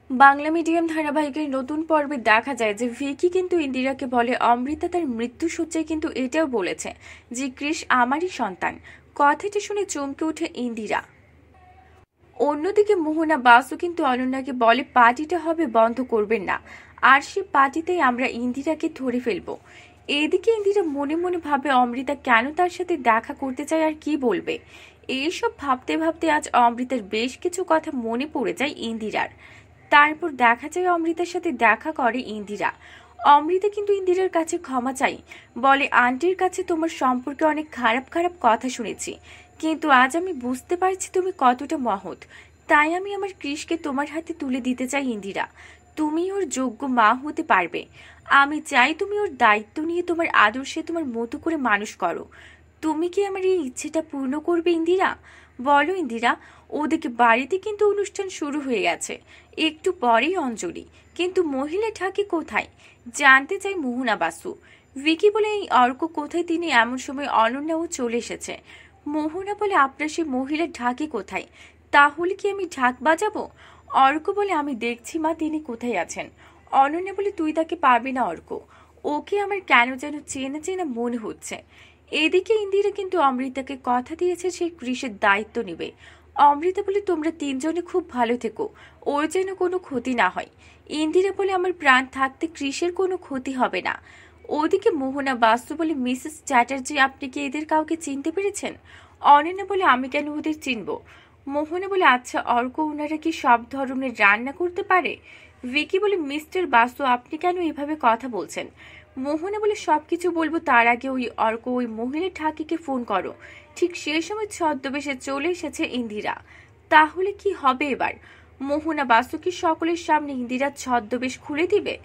Bangla medium ধারাবাহিকের নতুন পর্বে দেখা যায় যে ভিকি কিন্তু ইন্দিরাকে বলে অমৃতা তার মৃত্যুশয্যায় কিন্তু এটাও বলেছে যে কৃষ আমারই সন্তান। কথাটি শুনে চমকে ওঠে ইন্দিরা। অন্যদিকে মোহনা বাসু কিন্তু অনন্যাকে বলে পার্টিটা হবে বন্ধ করবেন না, আর সে পার্টিতেই আমরা ইন্দিরাকে ধরে ফেলবো। এদিকে ইন্দিরা মনে মনে ভাবে অমৃতা কেন তার সাথে দেখা করতে চায় আর কি বলবে। এইসব ভাবতে ভাবতে আজ অমৃতার বেশ কিছু কথা মনে পড়ে যায় ইন্দিরার। তারপর দেখা যায় অমৃতার সাথে দেখা করে ইন্দিরা। অমৃতা কিন্তু ইন্দিরার কাছে ক্ষমা চাই, বলে আন্টির কাছে তোমার সম্পর্কে অনেক খারাপ খারাপ কথা শুনেছি, কিন্তু আজ আমি বুঝতে পারছি তুমি কতটা মহৎ। তাই আমি আমার কৃষকে তোমার হাতে তুলে দিতে চাই ইন্দিরা। তুমি ওর যোগ্য মা হতে পারবে। আমি চাই তুমি ওর দায়িত্ব নিয়ে তোমার আদর্শে তোমার মতো করে মানুষ করো। তুমি কি আমার এই ইচ্ছেটা পূর্ণ করবে ইন্দিরা? বলো ইন্দিরা। ওদিকে বাড়িতে কিন্তু অনুষ্ঠান শুরু হয়ে গেছে, একটু পরেই অঞ্জলি। কিন্তু মহিলা ঢাকি কোথায় জানতে চাই মোহনা বাসু। ভিকি বলে এই অর্ক কোথায়, তিনি এমন সময় অনন্যাও চলে এসেছে। মোহনা বলে আপনার সেই মহিলা ঢাকি কোথায়? তাহলে কি আমি ঢাক বাজাবো? অর্ক বলে আমি দেখছি মা তিনি কোথায় আছেন। অনন্যা বলে তুই তাকে পাবি না অর্ক, ওকে আমার কেন যেন চেনা চেনা মনে হচ্ছে। এদিকে ইন্দিরা কিন্তু অমৃতাকে কথা দিয়েছে সে কৃষের দায়িত্ব নেবে। অমৃতা বলে তোমরা তিনজনে খুব ভালো থেকো, ওর যেন কোনো ক্ষতি না হয়। ইন্দিরা বলে আমার প্রাণ থাকতে কৃষের কোনো ক্ষতি হবে না। ওদিকে মোহনা বাস্তু বলে মিসেস চ্যাটার্জি আপনি কি এদের কাউকে চিনতে পেরেছেন? অনন্যা বলে আমি কেন ওদের চিনব? মোহনা বলে আচ্ছা অর্ক ওনারা কি সব ধরনের রান্না করতে পারে? ভিকি বলে মিস্টার বাসু আপনি কেন এভাবে কথা বলছেন? মোহনা বলে সবকিছু বলবো তার আগে ওই অর্ক ওই মহিলা ঠাকিকে ফোন করো। ঠিক সেই সময় ছদ্মবেশে চলে এসেছে ইন্দিরা। তাহলে কি হবে এবার? মোহনা বাসু কি সকলের সামনে ইন্দিরার ছদ্মবেশ খুলে দিবে?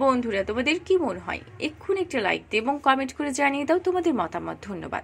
বন্ধুরা তোমাদের কি মনে হয়? এক্ষুনি একটা লাইক দিয়ে এবং কমেন্ট করে জানিয়ে দাও তোমাদের মতামত। ধন্যবাদ।